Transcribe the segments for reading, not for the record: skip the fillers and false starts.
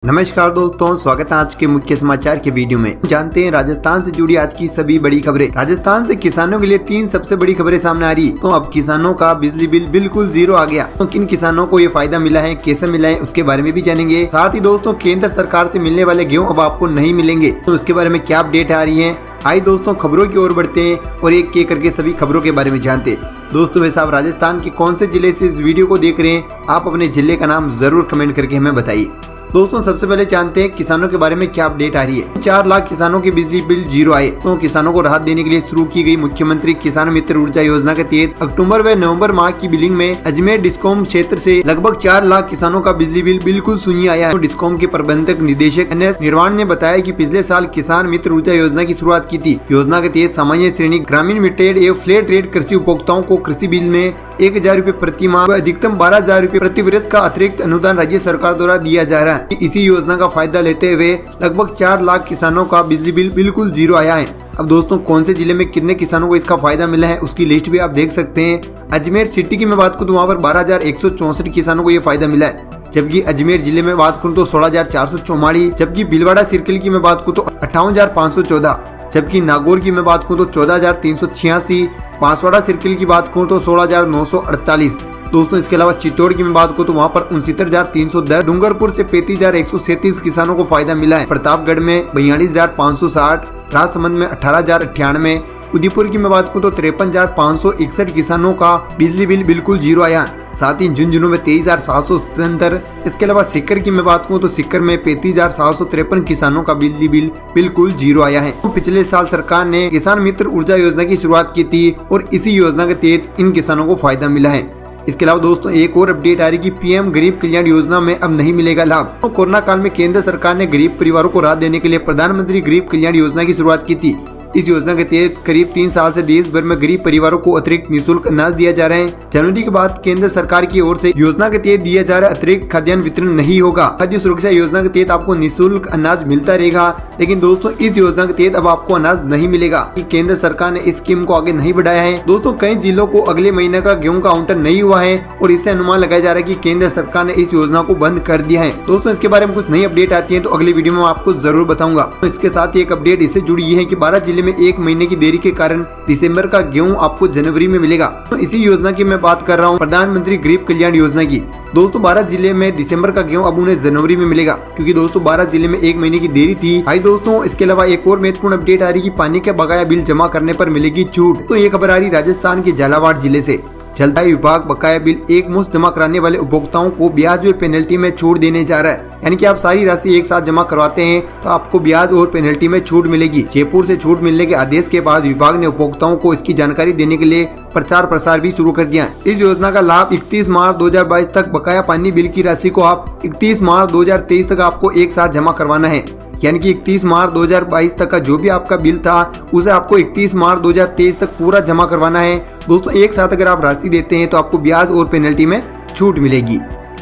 नमस्कार दोस्तों, स्वागत है आज के मुख्य समाचार के वीडियो में। जानते हैं राजस्थान से जुड़ी आज की सभी बड़ी खबरें। राजस्थान से किसानों के लिए 3 सबसे बड़ी खबरें सामने आ रही। तो अब किसानों का बिजली बिल बिल्कुल जीरो आ गया। तो किन किसानों को ये फायदा मिला है, कैसे मिला है, उसके बारे में भी जानेंगे। साथ ही दोस्तों, केंद्र सरकार से मिलने वाले गेहूँ अब आपको नहीं मिलेंगे, तो उसके बारे में क्या अपडेट आ रही है। आइए दोस्तों, खबरों की ओर बढ़ते हैं और एक करके सभी खबरों के बारे में जानते हैं। दोस्तों, वैसे आप राजस्थान के कौन से जिले से इस वीडियो को देख रहे हैं, आप अपने जिले का नाम जरूर कमेंट करके हमें बताइए। दोस्तों, सबसे पहले जानते हैं किसानों के बारे में क्या अपडेट आ रही है। 4 लाख किसानों के बिजली बिल जीरो आए। तो किसानों को राहत देने के लिए शुरू की गई मुख्यमंत्री किसान मित्र ऊर्जा योजना के तहत अक्टूबर व नवंबर माह की बिलिंग में अजमेर डिस्कॉम क्षेत्र से लगभग 4 लाख किसानों का बिजली बिल बिल्कुल शून्य आया है। तो डिस्कॉम के प्रबंधक निदेशक NS निर्वाण ने बताया कि पिछले साल किसान मित्र ऊर्जा योजना की शुरुआत की थी। योजना के तहत सामान्य श्रेणी, ग्रामीण, मिटेड एवं फ्लैट रेट कृषि उपभोक्ताओं को कृषि बिल में 1000 रूपए प्रति माह व अधिकतम 12,000 रूपए प्रति वर्ष का अतिरिक्त अनुदान राज्य सरकार द्वारा दिया जा रहा है। इसी योजना का फायदा लेते हुए लगभग 4 लाख किसानों का बिजली बिल बिल्कुल जीरो आया है। अब दोस्तों, कौन से जिले में कितने किसानों को इसका फायदा मिला है, उसकी लिस्ट भी आप देख सकते हैं। अजमेर सिटी की मैं बात करूँ तो वहाँ पर 12,164 किसानों को ये फायदा मिला है। जबकि अजमेर जिले में बात करूँ तो 16,444, जबकि भीलवाड़ा सर्किल की मैं बात करूँ तो 58,514, जबकि नागौर की मैं बात करूँ तो 14,386, बांसवाड़ा सर्किल की बात करूँ तो 16,948। दोस्तों, इसके अलावा चित्तौड़ की मैं बात करूँ तो वहाँ पर 69,310, डूंगरपुर से 35,137 किसानों को फायदा मिला है। प्रतापगढ़ में 42,560, राजसमंद में 18,098, उदयपुर की मैं बात करूँ तो 53,561 किसानों का बिजली बिल बिल्कुल जीरो आया। साथ ही झुंझुनू में 23,777। इसके अलावा सीकर की मैं बात करूँ तो सीकर में 35,753 किसानों का बिजली बिल बिल्कुल जीरो आया है। तो पिछले साल सरकार ने किसान मित्र ऊर्जा योजना की शुरुआत की थी और इसी योजना के तहत इन किसानों को फायदा मिला है। इसके अलावा दोस्तों, एक और अपडेट आ रही कि PM गरीब कल्याण योजना में अब नहीं मिलेगा लाभ। तो कोरोना काल में केंद्र सरकार ने गरीब परिवारों को राहत देने के लिए प्रधानमंत्री गरीब कल्याण योजना की शुरुआत की थी। इस योजना के तहत करीब 3 साल से देश भर में गरीब परिवारों को अतिरिक्त निःशुल्क अनाज दिया जा रहा है। जनवरी के बाद केंद्र सरकार की ओर से योजना के तहत दिया जा रहा अतिरिक्त खाद्यान्न वितरण नहीं होगा। खाद्य सुरक्षा योजना के तहत आपको निःशुल्क अनाज मिलता रहेगा, लेकिन दोस्तों इस योजना के तहत अब आपको अनाज नहीं मिलेगा। केंद्र सरकार ने इस स्कीम को आगे नहीं बढ़ाया है। दोस्तों, कई जिलों को अगले महीने का गेहूं का आवंटन नहीं हुआ है और इससे अनुमान लगाया जा रहा है कि केंद्र सरकार ने इस योजना को बंद कर दिया है। दोस्तों, इसके बारे में कुछ नई अपडेट आती है तो अगली वीडियो में आपको जरूर बताऊंगा। तो इसके साथ ही एक अपडेट इससे जुड़ी है कि 12 जिले में 1 महीने की देरी के कारण दिसंबर का गेहूं आपको जनवरी में मिलेगा। तो इसी योजना की मैं बात कर रहा हूं, प्रधानमंत्री गरीब कल्याण योजना की। दोस्तों, 12 जिले में दिसंबर का गेहूं अब उन्हें जनवरी में मिलेगा, क्योंकि दोस्तों 12 जिले में 1 महीने की देरी थी। भाई दोस्तों, इसके अलावा एक और महत्वपूर्ण अपडेट आ रही कि पानी का बकाया बिल जमा करने पर मिलेगी छूट। तो ये खबर आ रही राजस्थान के झालावाड़ जिले से। जलदाय विभाग बकाया बिल एक मुश्त जमा कराने वाले उपभोक्ताओं को ब्याज व पेनल्टी में छूट देने जा रहा है। यानी कि आप सारी राशि एक साथ जमा करवाते हैं तो आपको ब्याज और पेनल्टी में छूट मिलेगी। जयपुर से छूट मिलने के आदेश के बाद विभाग ने उपभोक्ताओं को इसकी जानकारी देने के लिए प्रचार प्रसार भी शुरू कर दिया है। इस योजना का लाभ 31 मार्च 2022 तक बकाया पानी बिल की राशि को आप 31 मार्च 2023 तक आपको एक साथ जमा करवाना है। यानी कि 31 मार्च 2022 तक का जो भी आपका बिल था उसे आपको 31 मार्च 2023 तक पूरा जमा करवाना है। दोस्तों, एक साथ अगर आप राशि देते हैं तो आपको ब्याज और पेनल्टी में छूट मिलेगी।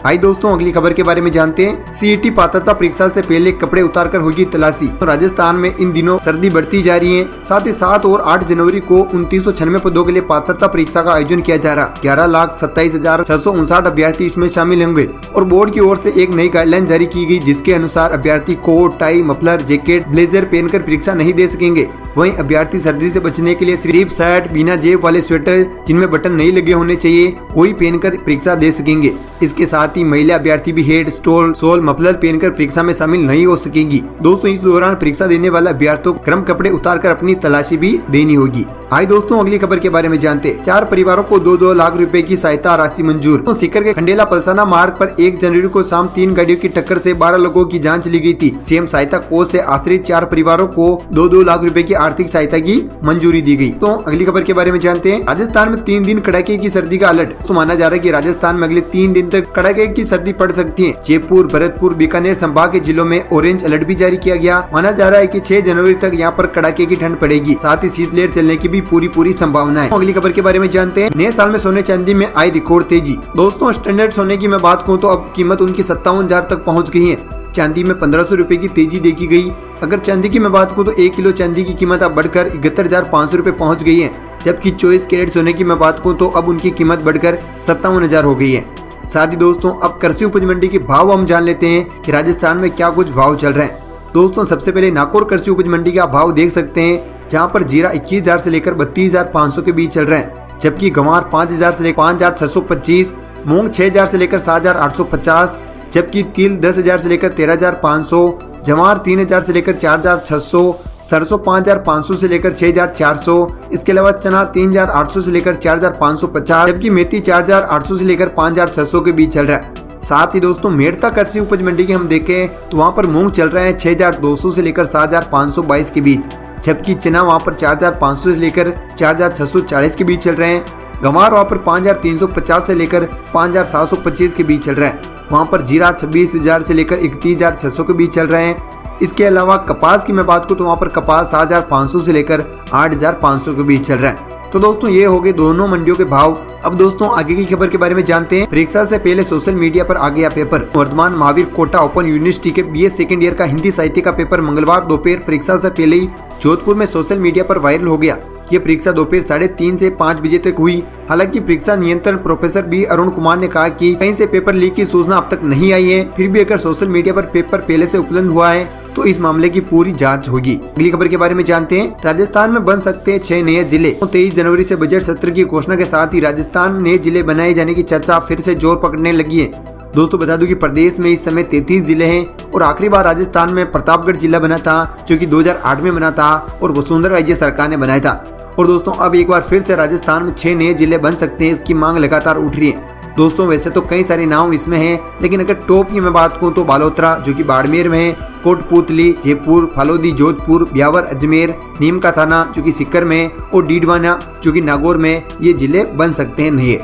आइए दोस्तों, अगली खबर के बारे में जानते हैं। CET पात्रता परीक्षा से पहले कपड़े उतारकर होगी तलाशी। तो राजस्थान में इन दिनों सर्दी बढ़ती जा रही है। साथ ही 7 और 8 जनवरी को 2996 पदों के लिए पात्रता परीक्षा का आयोजन किया जा रहा। 11,27,659 अभ्यर्थी इसमें शामिल होंगे और बोर्ड की ओर से एक नई गाइडलाइन जारी की गई, जिसके अनुसार अभ्यर्थी coat, tie, muffler, jacket, blazer पहनकर परीक्षा नहीं दे सकेंगे। वहीं अभ्यर्थी सर्दी से बचने के लिए सिर्फ शर्ट, बिना जेब वाले स्वेटर जिनमें बटन नहीं लगे होने चाहिए, वही पहनकर परीक्षा दे सकेंगे। इसके साथ ही महिला अभ्यर्थी भी हेड, स्टोल, सोल, मफलर पहनकर परीक्षा में शामिल नहीं हो सकेंगी। दोस्तों, इस दौरान परीक्षा देने वाले अभ्यर्थियों को गर्म कपड़े उतारकर अपनी तलाशी भी देनी होगी। आइए दोस्तों, अगली खबर के बारे में जानते। 4 परिवारों को 2-2 लाख रुपए की सहायता राशि मंजूर। तो सीकर के खंडेला पलसाना मार्ग पर 1 जनवरी को शाम 3 गाड़ियों की टक्कर से 12 लोगों की जान चली गई थी। CM सहायता कोष से आश्रित 4 परिवारों को 2-2 लाख रुपए की आर्थिक सहायता की मंजूरी दी गई। तो अगली खबर के बारे में जानते हैं। राजस्थान में 3 दिन कड़ाके की सर्दी का अलर्ट। तो माना जा रहा है कि राजस्थान में अगले 3 दिन तक कड़ाके की सर्दी पड़ सकती है। जयपुर, भरतपुर, बीकानेर संभाग के जिलों में ऑरेंज अलर्ट भी जारी किया गया। माना जा रहा है कि 6 जनवरी तक यहाँ पर कड़ाके की ठंड पड़ेगी। साथ ही शीतलहर चलने की भी पूरी संभावना है। अगली खबर के बारे में जानते हैं। नए साल में सोने चांदी में आई रिकॉर्ड तेजी। दोस्तों, स्टैंडर्ड सोने की मैं बात करूँ तो अब कीमत उनकी 57,000 तक पहुँच गई है। चांदी में 1500 रुपए की तेजी देखी गई। अगर चांदी की मैं बात करूँ तो 1 किलो चांदी की कीमत अब बढ़कर 71,500 रुपए पहुँच गई है। जबकि 24 कैरेट सोने की मैं बात करूँ तो अब उनकी कीमत बढ़कर 57,000 हो गई है। साथ ही दोस्तों अब कृषि उपज मंडी के भाव हम जान लेते हैं कि राजस्थान में क्या कुछ भाव चल रहे हैं। दोस्तों सबसे पहले नागौर कृषि उपज मंडी का भाव देख सकते हैं, जहां पर जीरा 21,000 से लेकर 32,500 के बीच चल रहे हैं, जबकि गंवार 5,000 से लेकर 5,625, मूंग 6,000 से लेकर 7,850, जबकि तिल 10,000 से लेकर 13,500, जवार 3,000 से लेकर 4,600, सरसों 5,500 से लेकर 6,400, इसके अलावा चना 3,800 से लेकर 4,550, जबकि मेथी 4,800 से लेकर 5,600 के बीच चल रहा है। साथ ही दोस्तों मेड़ता कृषि उपज मंडी की हम देखें तो वहां पर मूंग चल रहे हैं 6,200 से लेकर 7,522 के बीच, जबकि चना वहां पर 4,500 से लेकर 4,640 के बीच चल रहे हैं। गंवार वहां पर 5,350 से लेकर 5,725 के बीच चल रहा है। वहां पर जीरा 26,000 से लेकर 31,600 के बीच चल रहे हैं। इसके अलावा कपास की मैं बात करूं तो वहां पर कपास 7,500 से लेकर 8,500 के बीच चल रहा है। तो दोस्तों ये हो गए दोनों मंडियों के भाव। अब दोस्तों आगे की खबर के बारे में जानते हैं। परीक्षा से पहले सोशल मीडिया पर आ गया paper. Vardhaman Mahaveer Kota open university के BA सेकेंड ईयर का हिंदी साहित्य का पेपर मंगलवार दोपहर परीक्षा से पहले ही जोधपुर में सोशल मीडिया पर वायरल हो गया। ये परीक्षा दोपहर 3:30 से 5 बजे तक हुई। हालांकि परीक्षा नियंत्रण प्रोफेसर B अरुण कुमार ने कहा कि कहीं से पेपर लीक की सूचना अब तक नहीं आई है, फिर भी अगर सोशल मीडिया पर पेपर पहले से उपलब्ध हुआ है तो इस मामले की पूरी जांच होगी। अगली खबर के बारे में जानते हैं। राजस्थान में बन सकते हैं 6 नए जिले। 23 जनवरी से बजट सत्र की घोषणा के साथ ही राजस्थान में नए जिले बनाए जाने की चर्चा फिर से जोर पकड़ने लगी है। दोस्तों बता दूं कि प्रदेश में इस समय 33 जिले हैं और आखिरी बार राजस्थान में प्रतापगढ़ जिला बना था, जो कि 2008 में बना था और वसुंधरा राज्य सरकार ने बनाया था। और दोस्तों अब एक बार फिर से राजस्थान में 6 नए जिले बन सकते हैं, इसकी मांग लगातार उठ रही है। दोस्तों वैसे तो कई सारे नाम इसमें हैं, लेकिन अगर टॉप की मैं बात करूं तो बालोतरा जो कि बाड़मेर में है, कोटपूतली, जयपुर, फालोदी, जोधपुर, ब्यावर, अजमेर, नीम का थाना जो कि सीकर में और डीडवाना जो कि नागौर में, ये जिले बन सकते हैं नए।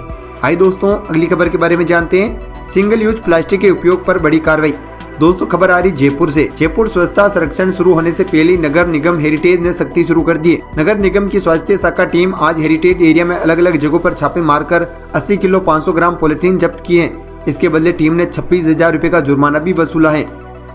आइए दोस्तों अगली खबर के बारे में जानते हैं। सिंगल यूज प्लास्टिक के उपयोग पर बड़ी कार्रवाई। दोस्तों खबर आ रही जयपुर से। जयपुर स्वच्छता संरक्षण शुरू होने से पहले नगर निगम हेरिटेज ने सख्ती शुरू कर दी है। नगर निगम की स्वास्थ्य शाखा टीम आज हेरिटेज एरिया में अलग अलग जगहों पर छापे मारकर 80 किलो 500 ग्राम पॉलिथीन जब्त किए हैं। इसके बदले टीम ने 26,000 रुपए का जुर्माना भी वसूला है।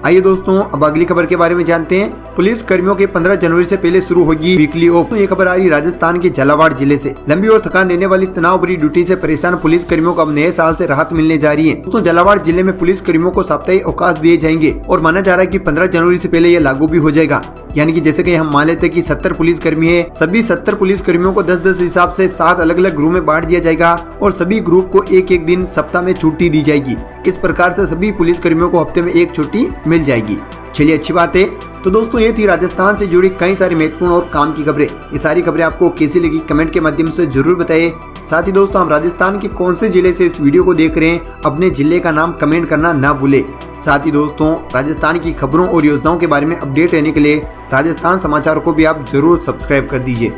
आइए दोस्तों अब अगली खबर के बारे में जानते हैं। पुलिस कर्मियों के 15 जनवरी से पहले शुरू होगी वीकली ऑफ। ये खबर आ रही राजस्थान के झालावाड़ जिले से। लंबी और थकान देने वाली तनाव भरी ड्यूटी से परेशान पुलिस कर्मियों को अब नए साल से राहत मिलने जा रही है। दोस्तों झालावाड़ जिले में पुलिस कर्मियों को साप्ताहिक अवकाश दिए जाएंगे और माना जा रहा है कि 15 जनवरी से पहले ये लागू भी हो जाएगा। यानी कि जैसे कि हम मान लेते हैं कि 70 पुलिस कर्मी है, सभी 70 पुलिस कर्मियों को 10-10 हिसाब से 7 अलग अलग ग्रुप में बांट दिया जाएगा और सभी ग्रुप को एक दिन सप्ताह में छुट्टी दी जाएगी। इस प्रकार से सभी पुलिस कर्मियों को हफ्ते में एक छुट्टी मिल जाएगी। चलिए अच्छी बात है। तो दोस्तों ये थी राजस्थान से जुड़ी कई सारी महत्वपूर्ण और काम की खबरें। ये सारी खबरें आपको कैसी लगी कमेंट के माध्यम से जरूर बताइए। साथ ही दोस्तों हम राजस्थान के कौन से जिले से इस वीडियो को देख रहे हैं, अपने जिले का नाम कमेंट करना ना भूले। साथ ही दोस्तों राजस्थान की खबरों और योजनाओं के बारे में अपडेट रहने के लिए राजस्थान समाचार को भी आप जरूर सब्सक्राइब कर दीजिए।